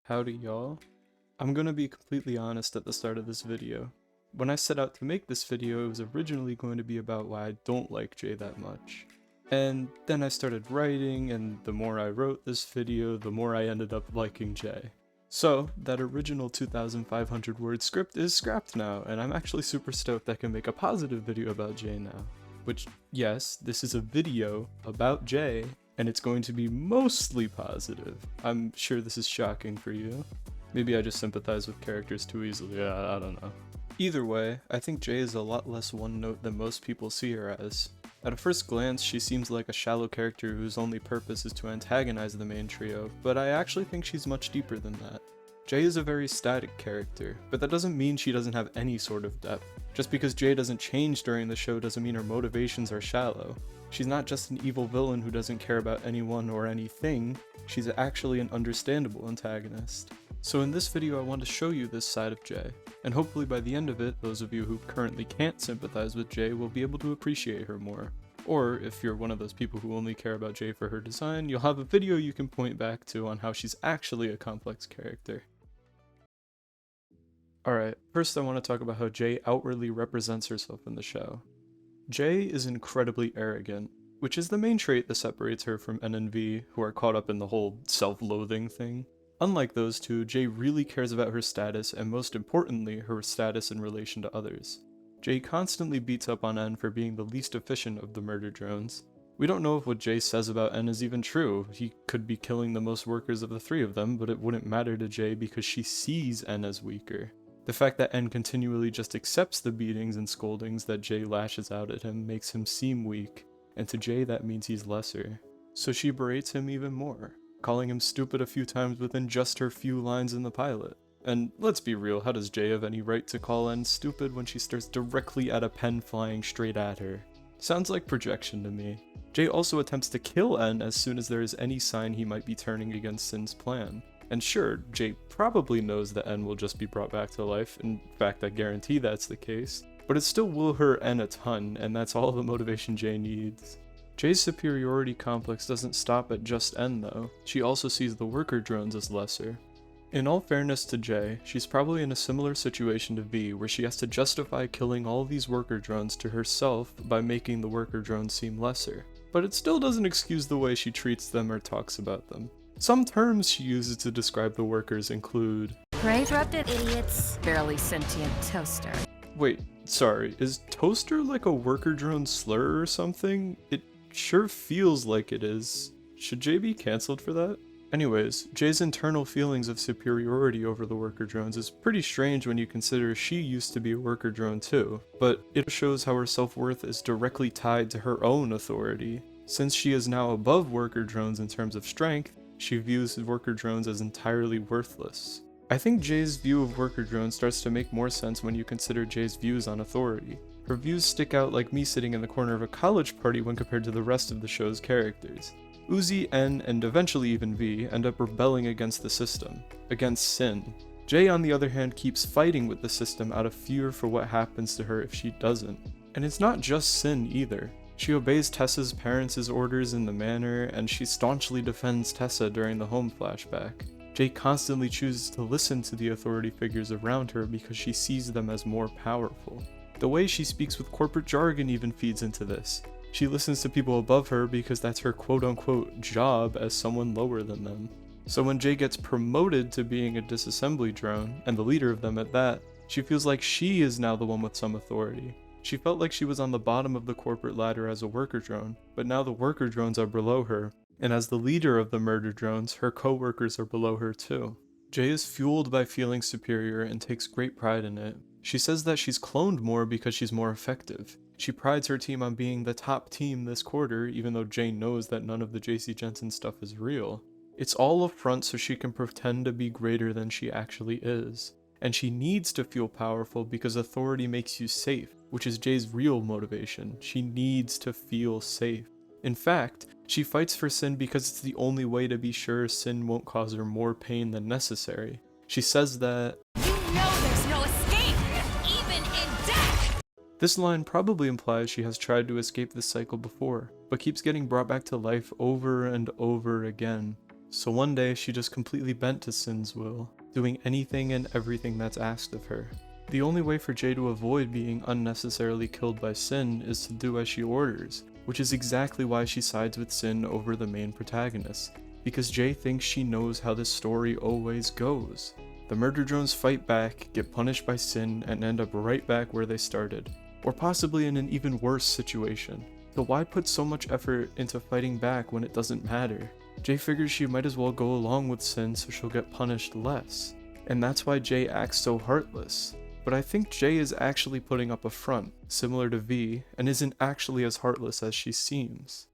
Howdy y'all. I'm gonna be completely honest at the start of this video. When I set out to make this video, it was originally going to be about why I don't like Jay that much. And then I started writing, and the more I wrote this video, the more I ended up liking Jay. So, that original 2,500 word script is scrapped now, and I'm actually super stoked I can make a positive video about Jay now. Which, yes, this is a video about Jay, and it's going to be mostly positive. I'm sure this is shocking for you. Maybe I just sympathize with characters too easily, I don't know. Either way, I think Jay is a lot less one note than most people see her as. At a first glance, she seems like a shallow character whose only purpose is to antagonize the main trio, but I actually think she's much deeper than that. Jay is a very static character, but that doesn't mean she doesn't have any sort of depth. Just because Jay doesn't change during the show doesn't mean her motivations are shallow. She's not just an evil villain who doesn't care about anyone or anything, she's actually an understandable antagonist. So in this video I want to show you this side of Jay, and hopefully by the end of it, those of you who currently can't sympathize with Jay will be able to appreciate her more. Or, if you're one of those people who only care about Jay for her design, you'll have a video you can point back to on how she's actually a complex character. Alright, first I want to talk about how Jay outwardly represents herself in the show. Jay is incredibly arrogant, which is the main trait that separates her from N and V, who are caught up in the whole self-loathing thing. Unlike those two, Jay really cares about her status, and most importantly, her status in relation to others. Jay constantly beats up on N for being the least efficient of the murder drones. We don't know if what Jay says about N is even true. He could be killing the most workers of the three of them, but it wouldn't matter to Jay because she sees N as weaker. The fact that N continually just accepts the beatings and scoldings that Jay lashes out at him makes him seem weak, and to Jay that means he's lesser. So she berates him even more, calling him stupid a few times within just her few lines in the pilot. And let's be real, how does Jay have any right to call N stupid when she stares directly at a pen flying straight at her? Sounds like projection to me. Jay also attempts to kill N as soon as there is any sign he might be turning against Sin's plan. And sure, Jay probably knows that N will just be brought back to life, in fact I guarantee that's the case, but it still will hurt N a ton, and that's all the motivation Jay needs. Jay's superiority complex doesn't stop at just N though, she also sees the worker drones as lesser. In all fairness to Jay, she's probably in a similar situation to V, where she has to justify killing all these worker drones to herself by making the worker drones seem lesser, but it still doesn't excuse the way she treats them or talks about them. Some terms she uses to describe the workers include Grave-rupted idiots, barely sentient toaster. Wait, sorry, is toaster like a worker drone slur or something? It sure feels like it is. Should Jay be cancelled for that? Anyways, Jay's internal feelings of superiority over the worker drones is pretty strange when you consider she used to be a worker drone too, but it shows how her self-worth is directly tied to her own authority. Since she is now above worker drones in terms of strength, she views worker drones as entirely worthless. I think Jay's view of worker drones starts to make more sense when you consider Jay's views on authority. Her views stick out like me sitting in the corner of a college party when compared to the rest of the show's characters. Uzi, N, and eventually even V end up rebelling against the system, against Sin. Jay on the other hand keeps fighting with the system out of fear for what happens to her if she doesn't. And it's not just Sin either. She obeys Tessa's parents' orders in the manor, and she staunchly defends Tessa during the home flashback. Jay constantly chooses to listen to the authority figures around her because she sees them as more powerful. The way she speaks with corporate jargon even feeds into this. She listens to people above her because that's her quote-unquote job as someone lower than them. So when Jay gets promoted to being a disassembly drone, and the leader of them at that, she feels like she is now the one with some authority. She felt like she was on the bottom of the corporate ladder as a worker drone, but now the worker drones are below her, and as the leader of the murder drones, her co-workers are below her too. Jay is fueled by feeling superior and takes great pride in it. She says that she's cloned more because she's more effective. She prides her team on being the top team this quarter, even though Jay knows that none of the JC Jensen stuff is real. It's all a front so she can pretend to be greater than she actually is. And she needs to feel powerful because authority makes you safe, which is Jay's real motivation. She needs to feel safe. In fact, she fights for Sin because it's the only way to be sure Sin won't cause her more pain than necessary. She says that, You know there's no escape, even in death! This line probably implies she has tried to escape this cycle before, but keeps getting brought back to life over and over again. So one day she just completely bent to Sin's will, doing anything and everything that's asked of her. The only way for Jay to avoid being unnecessarily killed by Sin is to do as she orders, which is exactly why she sides with Sin over the main protagonist, because Jay thinks she knows how this story always goes. The murder drones fight back, get punished by Sin, and end up right back where they started, or possibly in an even worse situation. So why put so much effort into fighting back when it doesn't matter? Jay figures she might as well go along with Sin so she'll get punished less, and that's why Jay acts so heartless. But I think Jay is actually putting up a front, similar to V, and isn't actually as heartless as she seems.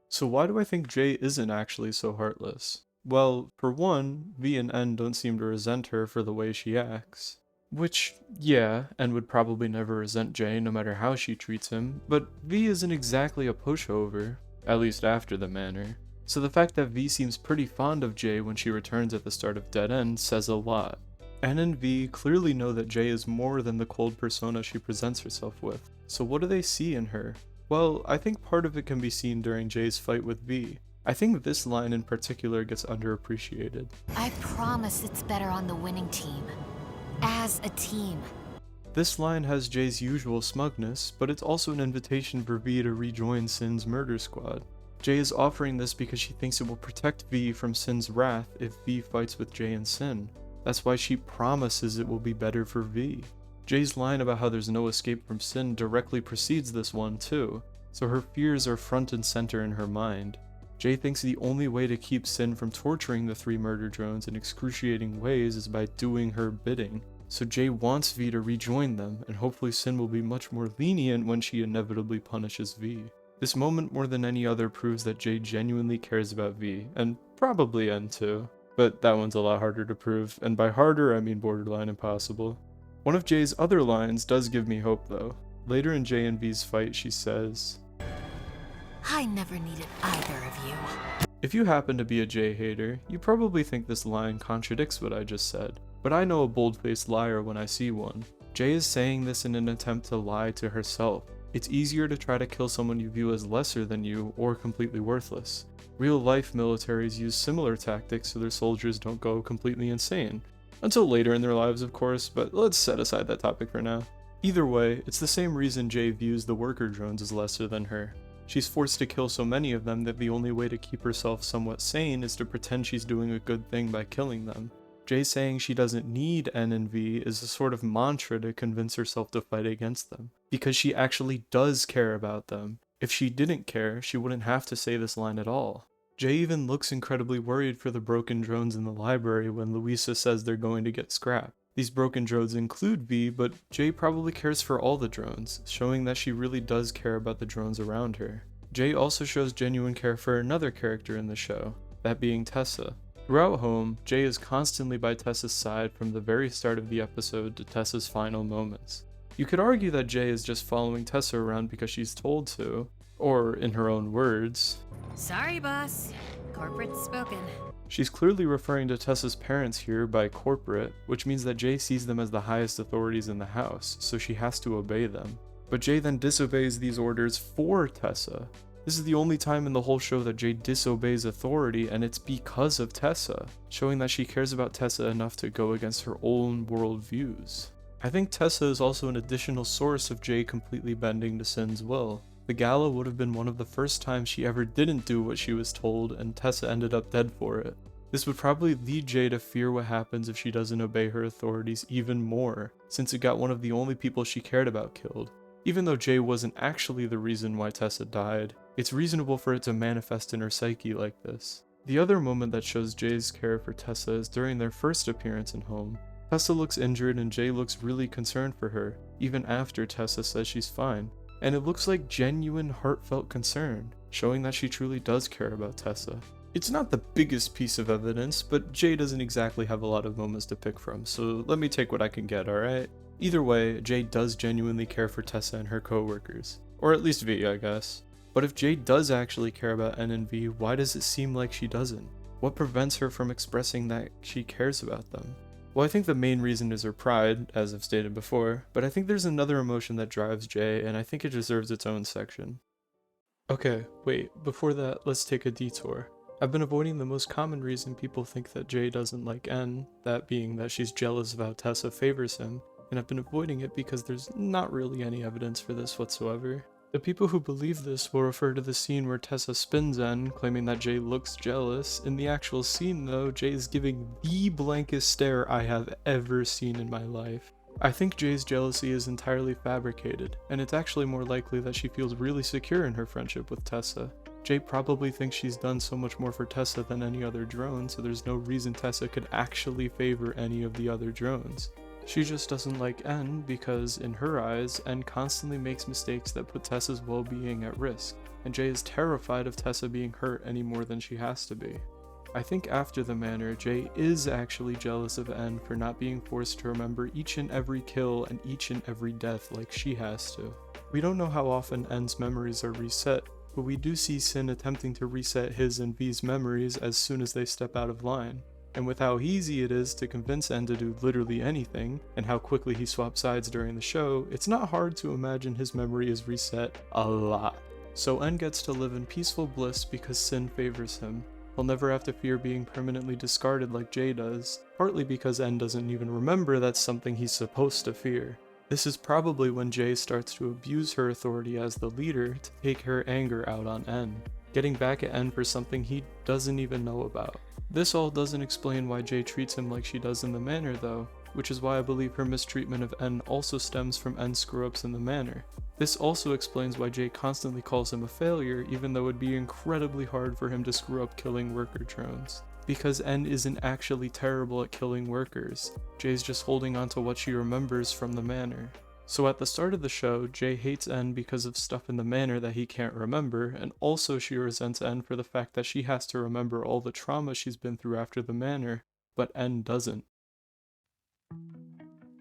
So why do I think Jay isn't actually so heartless? Well, for one, V and N don't seem to resent her for the way she acts. Which, yeah, N would probably never resent Jay no matter how she treats him, but V isn't exactly a pushover, at least after the manner. So the fact that V seems pretty fond of Jay when she returns at the start of Dead End says a lot. N and V clearly know that Jay is more than the cold persona she presents herself with. So what do they see in her? Well, I think part of it can be seen during Jay's fight with V. I think this line in particular gets underappreciated. I promise it's better on the winning team. As a team. This line has Jay's usual smugness, but it's also an invitation for V to rejoin Sin's murder squad. Jay is offering this because she thinks it will protect V from Sin's wrath if V fights with Jay and Sin. That's why she promises it will be better for V. Jay's line about how there's no escape from Sin directly precedes this one too, so her fears are front and center in her mind. Jay thinks the only way to keep Sin from torturing the 3 murder drones in excruciating ways is by doing her bidding. So Jay wants V to rejoin them, and hopefully Sin will be much more lenient when she inevitably punishes V. This moment more than any other proves that Jay genuinely cares about V, and probably N too. But that one's a lot harder to prove, and by harder I mean borderline impossible. One of Jay's other lines does give me hope though. Later in Jay and V's fight she says, I never needed either of you. If you happen to be a Jay hater, you probably think this line contradicts what I just said, but I know a bold-faced liar when I see one. Jay is saying this in an attempt to lie to herself. It's easier to try to kill someone you view as lesser than you or completely worthless. Real-life militaries use similar tactics so their soldiers don't go completely insane. Until later in their lives, of course, but let's set aside that topic for now. Either way, it's the same reason Jay views the worker drones as lesser than her. She's forced to kill so many of them that the only way to keep herself somewhat sane is to pretend she's doing a good thing by killing them. Jay saying she doesn't need N and V is a sort of mantra to convince herself to fight against them, because she actually does care about them. If she didn't care, she wouldn't have to say this line at all. Jay even looks incredibly worried for the broken drones in the library when Louisa says they're going to get scrapped. These broken drones include V, but Jay probably cares for all the drones, showing that she really does care about the drones around her. Jay also shows genuine care for another character in the show, that being Tessa. Throughout Home, Jay is constantly by Tessa's side from the very start of the episode to Tessa's final moments. You could argue that Jay is just following Tessa around because she's told to, or in her own words, Sorry, boss. Corporate's spoken. She's clearly referring to Tessa's parents here by corporate, which means that Jay sees them as the highest authorities in the house, so she has to obey them. But Jay then disobeys these orders for Tessa. This is the only time in the whole show that Jay disobeys authority, and it's because of Tessa, showing that she cares about Tessa enough to go against her own worldviews. I think Tessa is also an additional source of Jay completely bending to Sin's will. The gala would have been one of the first times she ever didn't do what she was told, and Tessa ended up dead for it. This would probably lead Jay to fear what happens if she doesn't obey her authorities even more, since it got one of the only people she cared about killed. Even though Jay wasn't actually the reason why Tessa died, it's reasonable for it to manifest in her psyche like this. The other moment that shows Jay's care for Tessa is during their first appearance in Home. Tessa looks injured and Jay looks really concerned for her, even after Tessa says she's fine. And it looks like genuine, heartfelt concern, showing that she truly does care about Tessa. It's not the biggest piece of evidence, but Jay doesn't exactly have a lot of moments to pick from, so let me take what I can get, alright? Either way, Jay does genuinely care for Tessa and her co-workers. Or at least V, I guess. But if Jay does actually care about N and V, why does it seem like she doesn't? What prevents her from expressing that she cares about them? Well, I think the main reason is her pride, as I've stated before, but I think there's another emotion that drives Jay, and I think it deserves its own section. Okay, wait, before that, let's take a detour. I've been avoiding the most common reason people think that Jay doesn't like N, that being that she's jealous of how Tessa favors him, and I've been avoiding it because there's not really any evidence for this whatsoever. The people who believe this will refer to the scene where Tessa spins N, claiming that Jay looks jealous. In the actual scene though, Jay is giving the blankest stare I have ever seen in my life. I think Jay's jealousy is entirely fabricated, and it's actually more likely that she feels really secure in her friendship with Tessa. Jay probably thinks she's done so much more for Tessa than any other drone, so there's no reason Tessa could actually favor any of the other drones. She just doesn't like N because, in her eyes, N constantly makes mistakes that put Tessa's well-being at risk, and Jay is terrified of Tessa being hurt any more than she has to be. I think after the manor, Jay is actually jealous of N for not being forced to remember each and every kill and each and every death like she has to. We don't know how often N's memories are reset, but we do see Sin attempting to reset his and V's memories as soon as they step out of line. And with how easy it is to convince N to do literally anything, and how quickly he swaps sides during the show, it's not hard to imagine his memory is reset a lot. So N gets to live in peaceful bliss because Sin favors him. He'll never have to fear being permanently discarded like Jay does, partly because N doesn't even remember that's something he's supposed to fear. This is probably when Jay starts to abuse her authority as the leader to take her anger out on N, getting back at N for something he doesn't even know about. This all doesn't explain why Jay treats him like she does in the manor though, which is why I believe her mistreatment of N also stems from N's screw-ups in the manor. This also explains why Jay constantly calls him a failure, even though it'd be incredibly hard for him to screw up killing worker drones. Because N isn't actually terrible at killing workers, Jay's just holding on to what she remembers from the manor. So at the start of the show, Jay hates N because of stuff in the manor that he can't remember, and also she resents N for the fact that she has to remember all the trauma she's been through after the manor, but N doesn't.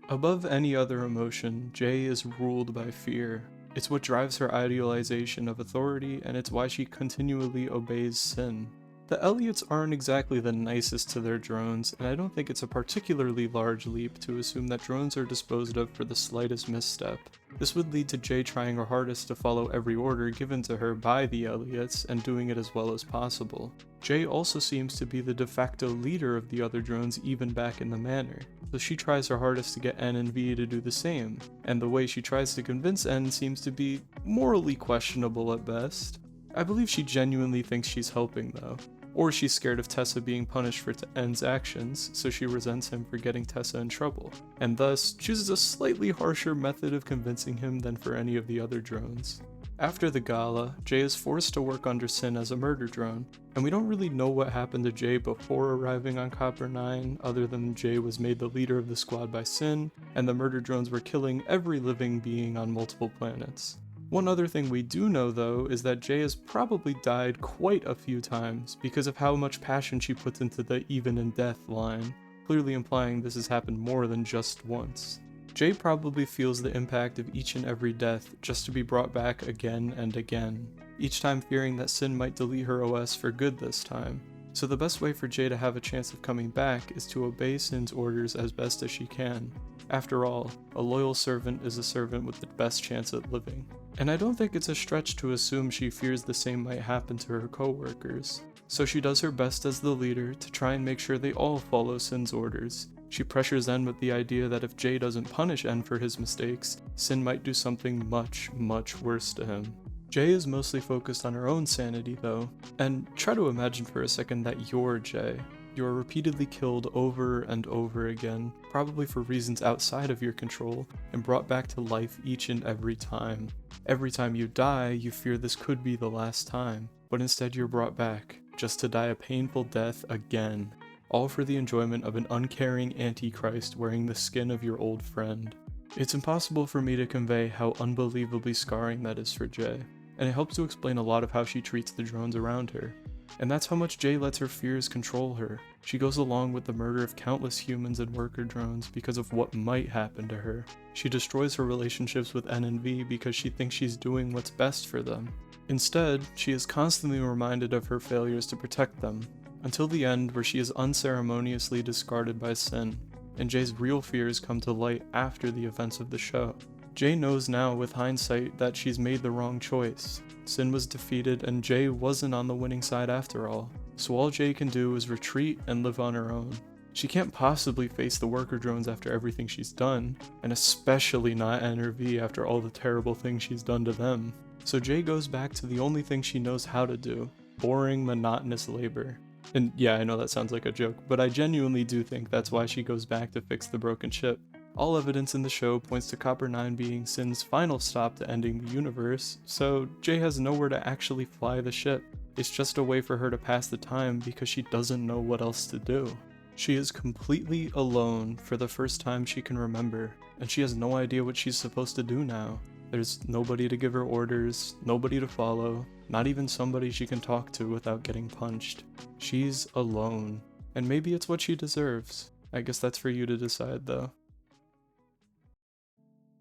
Above any other emotion, Jay is ruled by fear. It's what drives her idealization of authority, and it's why she continually obeys Sin. The Elliots aren't exactly the nicest to their drones, and I don't think it's a particularly large leap to assume that drones are disposed of for the slightest misstep. This would lead to Jay trying her hardest to follow every order given to her by the Elliots, and doing it as well as possible. Jay also seems to be the de facto leader of the other drones even back in the manor, so she tries her hardest to get N and V to do the same, and the way she tries to convince N seems to be morally questionable at best. I believe she genuinely thinks she's helping though. Or she's scared of Tessa being punished for N's actions, so she resents him for getting Tessa in trouble, and thus chooses a slightly harsher method of convincing him than for any of the other drones. After the gala, Jay is forced to work under Sin as a murder drone, and we don't really know what happened to Jay before arriving on Copper 9, other than Jay was made the leader of the squad by Sin, and the murder drones were killing every living being on multiple planets. One other thing we do know though is that Jay has probably died quite a few times because of how much passion she puts into the even in death line, clearly implying this has happened more than just once. Jay probably feels the impact of each and every death just to be brought back again and again, each time fearing that Sin might delete her OS for good this time. So the best way for Jay to have a chance of coming back is to obey Sin's orders as best as she can. After all, a loyal servant is a servant with the best chance at living. And I don't think it's a stretch to assume she fears the same might happen to her co-workers. So she does her best as the leader to try and make sure they all follow Sin's orders. She pressures N with the idea that if Jay doesn't punish N for his mistakes, Sin might do something much, much worse to him. Jay is mostly focused on her own sanity though, and try to imagine for a second that you're Jay. You are repeatedly killed over and over again, probably for reasons outside of your control, and brought back to life each and every time. Every time you die, you fear this could be the last time, but instead you're brought back, just to die a painful death again, all for the enjoyment of an uncaring antichrist wearing the skin of your old friend. It's impossible for me to convey how unbelievably scarring that is for Jay, and it helps to explain a lot of how she treats the drones around her. And that's how much Jay lets her fears control her. She goes along with the murder of countless humans and worker drones because of what might happen to her. She destroys her relationships with N and V because she thinks she's doing what's best for them. Instead, she is constantly reminded of her failures to protect them, until the end where she is unceremoniously discarded by Sin, and Jay's real fears come to light after the events of the show. Jay knows now with hindsight that she's made the wrong choice. Sin was defeated and Jay wasn't on the winning side after all, so all Jay can do is retreat and live on her own. She can't possibly face the worker drones after everything she's done, and especially not NRV after all the terrible things she's done to them. So Jay goes back to the only thing she knows how to do, boring, monotonous labor. And yeah, I know that sounds like a joke, but I genuinely do think that's why she goes back to fix the broken ship. All evidence in the show points to Copper 9 being Sin's final stop to ending the universe, so Jay has nowhere to actually fly the ship. It's just a way for her to pass the time because she doesn't know what else to do. She is completely alone for the first time she can remember, and she has no idea what she's supposed to do now. There's nobody to give her orders, nobody to follow, not even somebody she can talk to without getting punched. She's alone, and maybe it's what she deserves. I guess that's for you to decide though.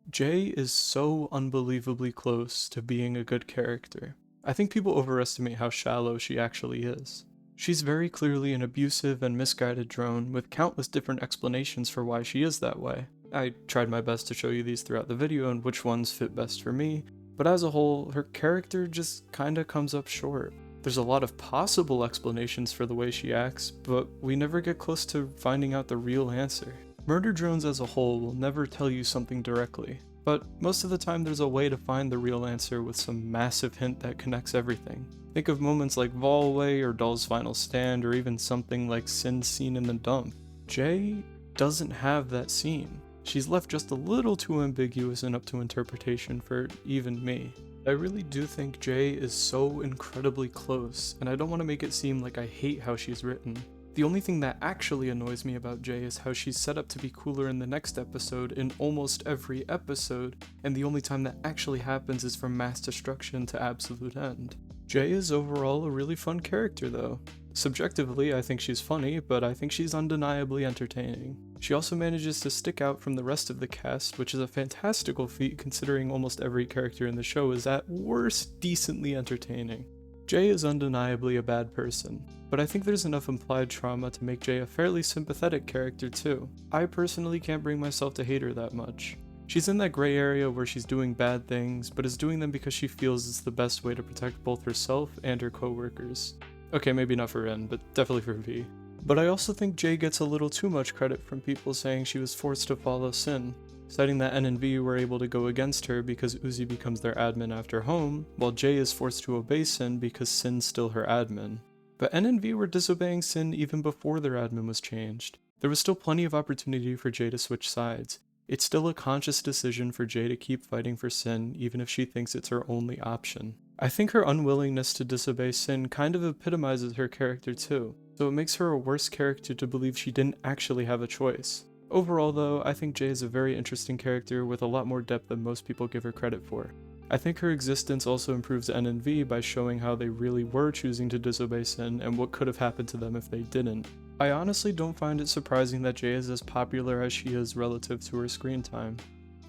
Jay is so unbelievably close to being a good character. I think people overestimate how shallow she actually is. She's very clearly an abusive and misguided drone with countless different explanations for why she is that way. I tried my best to show you these throughout the video and which ones fit best for me, but as a whole, her character just kinda comes up short. There's a lot of possible explanations for the way she acts, but we never get close to finding out the real answer. Murder drones as a whole will never tell you something directly, but most of the time there's a way to find the real answer with some massive hint that connects everything. Think of moments like Volway or Doll's Final Stand, or even something like Sin's scene in the dump. Jay doesn't have that scene. She's left just a little too ambiguous and up to interpretation for even me. I really do think Jay is so incredibly close, and I don't want to make it seem like I hate how she's written. The only thing that actually annoys me about Jay is how she's set up to be cooler in the next episode in almost every episode, and the only time that actually happens is from mass destruction to absolute end. Jay is overall a really fun character though. Subjectively, I think she's funny, but I think she's undeniably entertaining. She also manages to stick out from the rest of the cast, which is a fantastical feat considering almost every character in the show is at worst decently entertaining. Jay is undeniably a bad person, but I think there's enough implied trauma to make Jay a fairly sympathetic character too. I personally can't bring myself to hate her that much. She's in that gray area where she's doing bad things, but is doing them because she feels it's the best way to protect both herself and her co-workers. Okay, maybe not for N, but definitely for V. But I also think Jay gets a little too much credit from people saying she was forced to follow Sin, citing that N and V were able to go against her because Uzi becomes their admin after home, while Jay is forced to obey Sin because Sin's still her admin. But N and V were disobeying Sin even before their admin was changed. There was still plenty of opportunity for Jay to switch sides. It's still a conscious decision for Jay to keep fighting for Sin even if she thinks it's her only option. I think her unwillingness to disobey Sin kind of epitomizes her character too, so it makes her a worse character to believe she didn't actually have a choice. Overall though, I think Jay is a very interesting character with a lot more depth than most people give her credit for. I think her existence also improves N and V by showing how they really were choosing to disobey Sin and what could have happened to them if they didn't. I honestly don't find it surprising that Jay is as popular as she is relative to her screen time.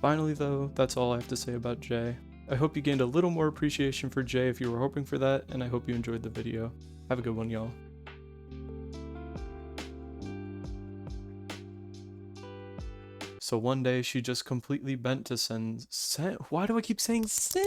Finally though, that's all I have to say about Jay. I hope you gained a little more appreciation for Jay if you were hoping for that, and I hope you enjoyed the video. Have a good one, y'all. So one day she just completely bent to Sin. Why do I keep saying Sin?